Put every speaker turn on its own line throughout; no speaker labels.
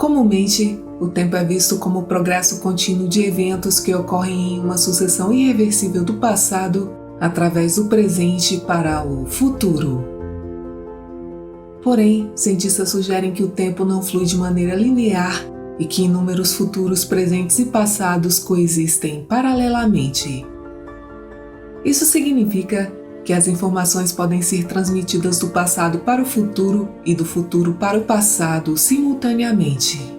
Comumente, o tempo é visto como o progresso contínuo de eventos que ocorrem em uma sucessão irreversível do passado através do presente para o futuro. Porém, cientistas sugerem que o tempo não flui de maneira linear e que inúmeros futuros presentes e passados coexistem paralelamente. Isso significa que as informações podem ser transmitidas do passado para o futuro e do futuro para o passado simultaneamente.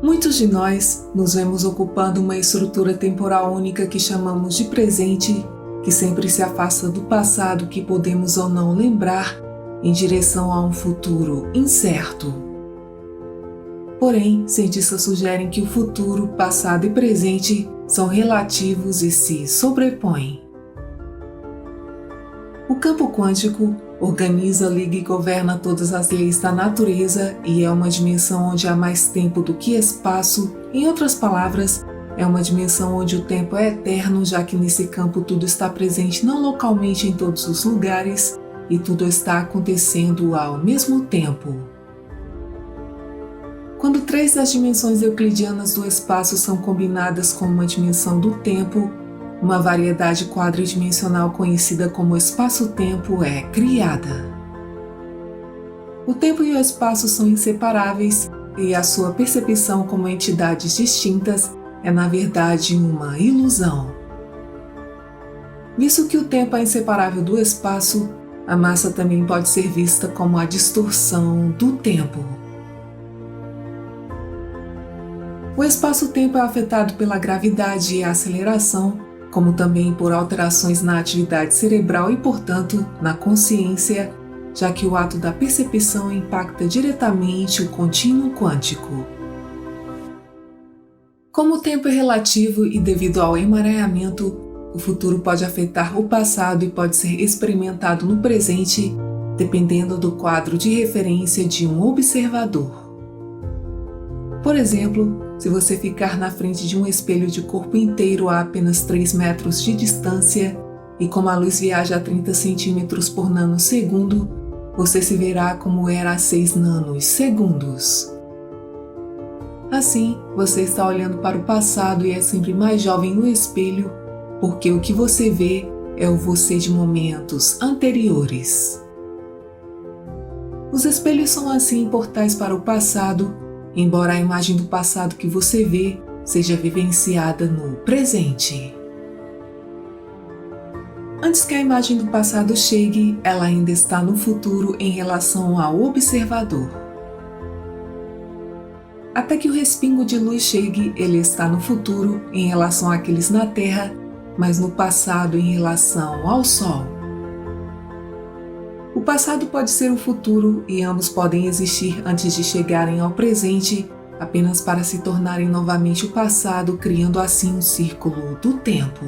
Muitos de nós nos vemos ocupando uma estrutura temporal única que chamamos de presente, que sempre se afasta do passado que podemos ou não lembrar em direção a um futuro incerto. Porém, cientistas sugerem que o futuro, passado e presente são relativos e se sobrepõem. O campo quântico organiza, liga e governa todas as leis da natureza e é uma dimensão onde há mais tempo do que espaço. Em outras palavras, é uma dimensão onde o tempo é eterno, já que nesse campo tudo está presente não localmente em todos os lugares e tudo está acontecendo ao mesmo tempo. Quando 3 das dimensões euclidianas do espaço são combinadas com uma dimensão do tempo, uma variedade quadridimensional conhecida como espaço-tempo é criada. O tempo e o espaço são inseparáveis e a sua percepção como entidades distintas é, na verdade, uma ilusão. Visto que o tempo é inseparável do espaço, a massa também pode ser vista como a distorção do tempo. O espaço-tempo é afetado pela gravidade e a aceleração, como também por alterações na atividade cerebral e, portanto, na consciência, já que o ato da percepção impacta diretamente o contínuo quântico. Como o tempo é relativo e devido ao emaranhamento, o futuro pode afetar o passado e pode ser experimentado no presente, dependendo do quadro de referência de um observador. Por exemplo, se você ficar na frente de um espelho de corpo inteiro a apenas 3 metros de distância e como a luz viaja a 30 centímetros por nanosegundo, você se verá como era há 6 nanosegundos. Assim, você está olhando para o passado e é sempre mais jovem no espelho, porque o que você vê é o você de momentos anteriores. Os espelhos são assim portais para o passado, embora a imagem do passado que você vê seja vivenciada no presente. Antes que a imagem do passado chegue, ela ainda está no futuro em relação ao observador. Até que o respingo de luz chegue, ele está no futuro em relação àqueles na Terra, mas no passado em relação ao Sol. O passado pode ser o futuro e ambos podem existir antes de chegarem ao presente, apenas para se tornarem novamente o passado, criando assim um círculo do tempo.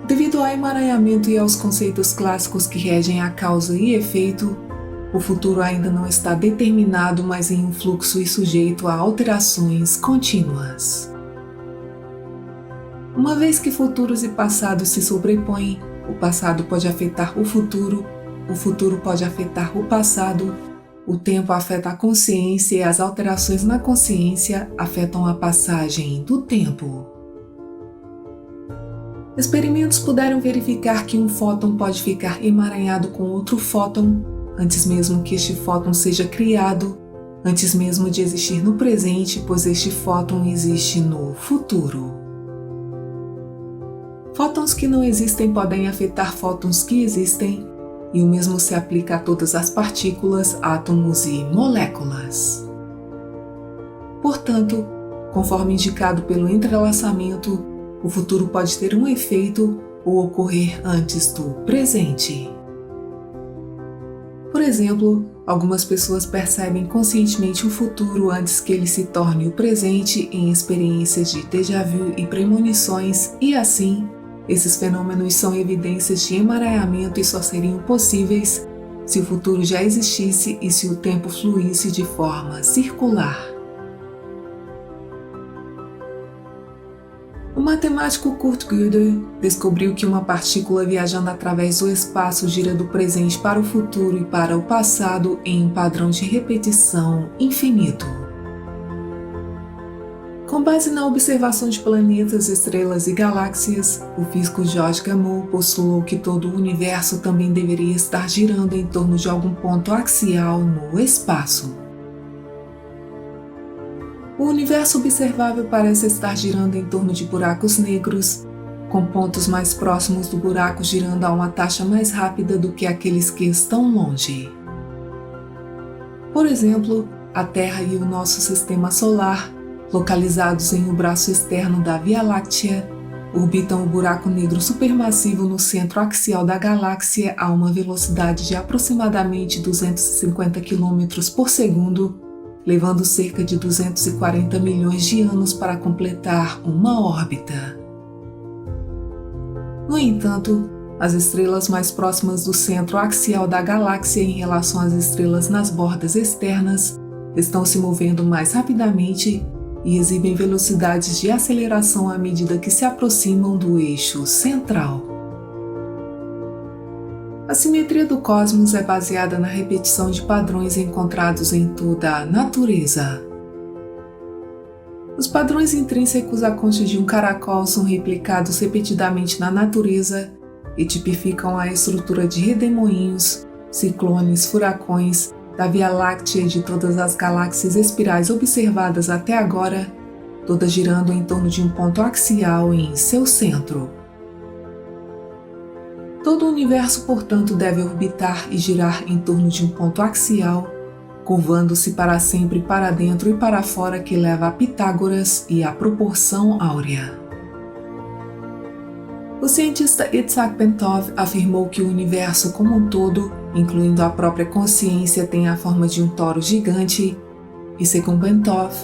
Devido ao emaranhamento e aos conceitos clássicos que regem a causa e efeito, o futuro ainda não está determinado, mas em um fluxo e sujeito a alterações contínuas. Uma vez que futuros e passados se sobrepõem, o passado pode afetar o futuro pode afetar o passado, o tempo afeta a consciência e as alterações na consciência afetam a passagem do tempo. Experimentos puderam verificar que um fóton pode ficar emaranhado com outro fóton antes mesmo que este fóton seja criado, antes mesmo de existir no presente, pois este fóton existe no futuro. Fótons que não existem podem afetar fótons que existem, e o mesmo se aplica a todas as partículas, átomos e moléculas. Portanto, conforme indicado pelo entrelaçamento, o futuro pode ter um efeito, ou ocorrer antes do presente. Por exemplo, algumas pessoas percebem conscientemente o futuro antes que ele se torne o presente em experiências de déjà vu e premonições, e assim, esses fenômenos são evidências de emaranhamento e só seriam possíveis se o futuro já existisse e se o tempo fluísse de forma circular. O matemático Kurt Gödel descobriu que uma partícula viajando através do espaço gira do presente para o futuro e para o passado em um padrão de repetição infinito. Com base na observação de planetas, estrelas e galáxias, o físico George Gamow postulou que todo o universo também deveria estar girando em torno de algum ponto axial no espaço. O universo observável parece estar girando em torno de buracos negros, com pontos mais próximos do buraco girando a uma taxa mais rápida do que aqueles que estão longe. Por exemplo, a Terra e o nosso sistema solar, localizados em um braço externo da Via Láctea, orbitam o buraco negro supermassivo no centro axial da galáxia a uma velocidade de aproximadamente 250 km por segundo, levando cerca de 240 milhões de anos para completar uma órbita. No entanto, as estrelas mais próximas do centro axial da galáxia em relação às estrelas nas bordas externas estão se movendo mais rapidamente e exibem velocidades de aceleração à medida que se aproximam do eixo central. A simetria do cosmos é baseada na repetição de padrões encontrados em toda a natureza. Os padrões intrínsecos à concha de um caracol são replicados repetidamente na natureza e tipificam a estrutura de redemoinhos, ciclones, furacões, da Via Láctea e de todas as galáxias espirais observadas até agora, todas girando em torno de um ponto axial em seu centro. Todo o universo, portanto, deve orbitar e girar em torno de um ponto axial, curvando-se para sempre para dentro e para fora, que leva a Pitágoras e a proporção áurea. O cientista Itzhak Bentov afirmou que o universo como um todo, incluindo a própria consciência, tem a forma de um toro gigante, e segundo Bentov,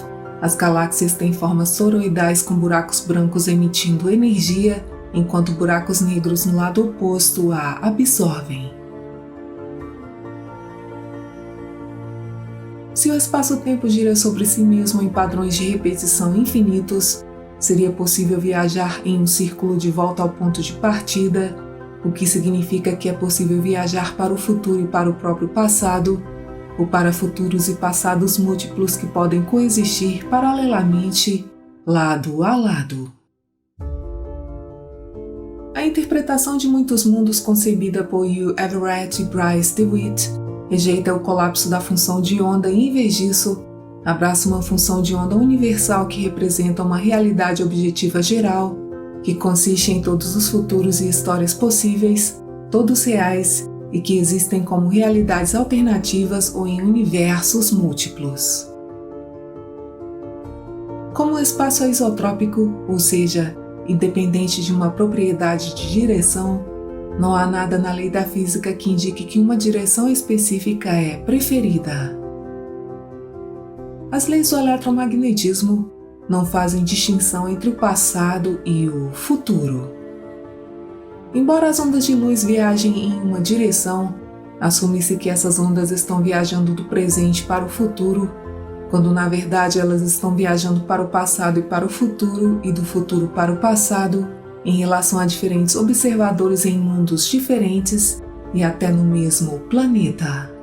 as galáxias têm formas toroidais com buracos brancos emitindo energia, enquanto buracos negros no lado oposto a absorvem. Se o espaço-tempo gira sobre si mesmo em padrões de repetição infinitos, seria possível viajar em um círculo de volta ao ponto de partida, o que significa que é possível viajar para o futuro e para o próprio passado, ou para futuros e passados múltiplos que podem coexistir paralelamente, lado a lado. A interpretação de muitos mundos concebida por Hugh Everett e Bryce DeWitt rejeita o colapso da função de onda e, em vez disso, abraça uma função de onda universal que representa uma realidade objetiva geral, que consiste em todos os futuros e histórias possíveis, todos reais e que existem como realidades alternativas ou em universos múltiplos. Como o espaço é isotrópico, ou seja, independente de uma propriedade de direção, não há nada na lei da física que indique que uma direção específica é preferida. As leis do eletromagnetismo não fazem distinção entre o passado e o futuro. Embora as ondas de luz viajem em uma direção, assume-se que essas ondas estão viajando do presente para o futuro, quando na verdade elas estão viajando para o passado e para o futuro e do futuro para o passado, em relação a diferentes observadores em mundos diferentes e até no mesmo planeta.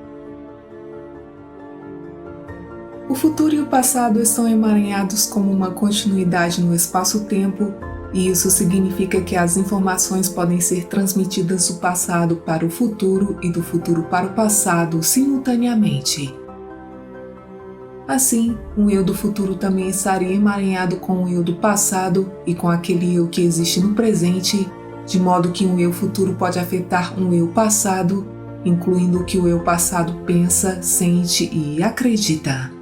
O futuro e o passado estão emaranhados como uma continuidade no espaço-tempo, e isso significa que as informações podem ser transmitidas do passado para o futuro e do futuro para o passado simultaneamente. Assim, um eu do futuro também estaria emaranhado com o eu do passado e com aquele eu que existe no presente, de modo que um eu futuro pode afetar um eu passado, incluindo o que o eu passado pensa, sente e acredita.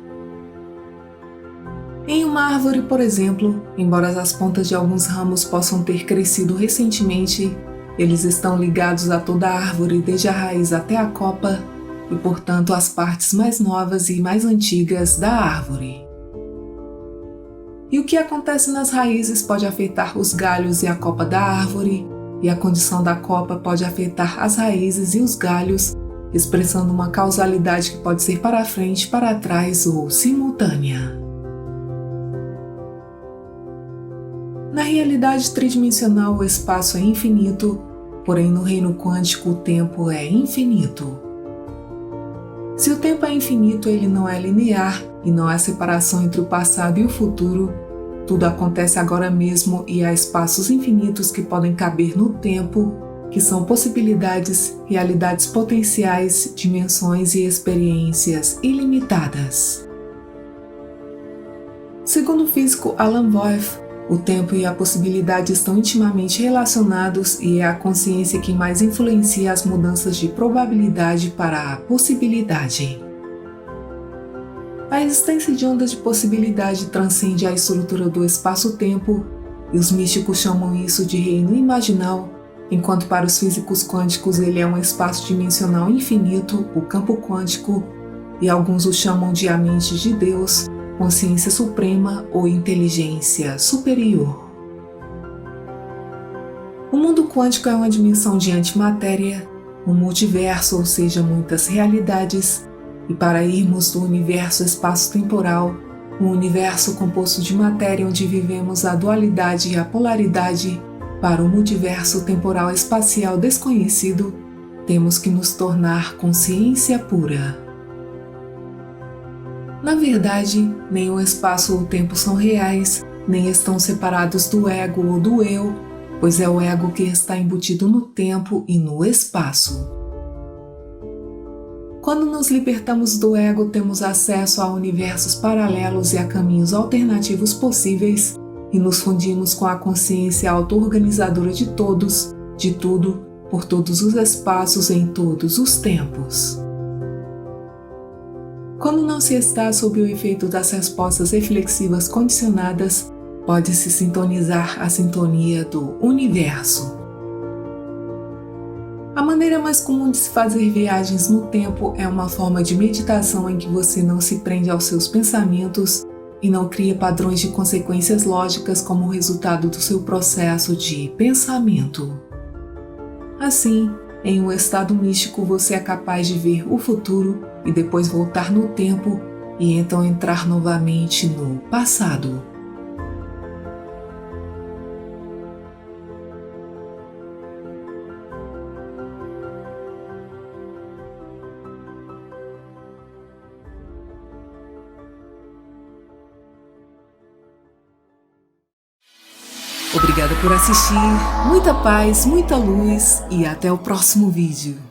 Em uma árvore, por exemplo, embora as pontas de alguns ramos possam ter crescido recentemente, eles estão ligados a toda a árvore desde a raiz até a copa e, portanto, as partes mais novas e mais antigas da árvore. E o que acontece nas raízes pode afetar os galhos e a copa da árvore, e a condição da copa pode afetar as raízes e os galhos, expressando uma causalidade que pode ser para frente, para trás ou simultânea. Na realidade tridimensional, o espaço é infinito, porém no reino quântico o tempo é infinito. Se o tempo é infinito, ele não é linear e não há separação entre o passado e o futuro. Tudo acontece agora mesmo e há espaços infinitos que podem caber no tempo, que são possibilidades, realidades potenciais, dimensões e experiências ilimitadas. Segundo o físico Alan Wolf, o tempo e a possibilidade estão intimamente relacionados e é a consciência que mais influencia as mudanças de probabilidade para a possibilidade. A existência de ondas de possibilidade transcende a estrutura do espaço-tempo e os místicos chamam isso de reino imaginal, enquanto para os físicos quânticos ele é um espaço dimensional infinito, o campo quântico, e alguns o chamam de a mente de Deus, consciência suprema ou inteligência superior. O mundo quântico é uma dimensão de antimatéria, um multiverso, ou seja, muitas realidades, e para irmos do universo espaço-temporal, um universo composto de matéria onde vivemos a dualidade e a polaridade, para o multiverso temporal espacial desconhecido, temos que nos tornar consciência pura. Na verdade, nem o espaço ou o tempo são reais, nem estão separados do ego ou do eu, pois é o ego que está embutido no tempo e no espaço. Quando nos libertamos do ego, temos acesso a universos paralelos e a caminhos alternativos possíveis e nos fundimos com a consciência auto-organizadora de todos, de tudo, por todos os espaços em todos os tempos. Quando não se está sob o efeito das respostas reflexivas condicionadas, pode-se sintonizar a sintonia do universo. A maneira mais comum de se fazer viagens no tempo é uma forma de meditação em que você não se prende aos seus pensamentos e não cria padrões de consequências lógicas como resultado do seu processo de pensamento. Assim, em um estado místico você é capaz de ver o futuro e depois voltar no tempo e então entrar novamente no passado. Obrigada por assistir, muita paz, muita luz e até o próximo vídeo.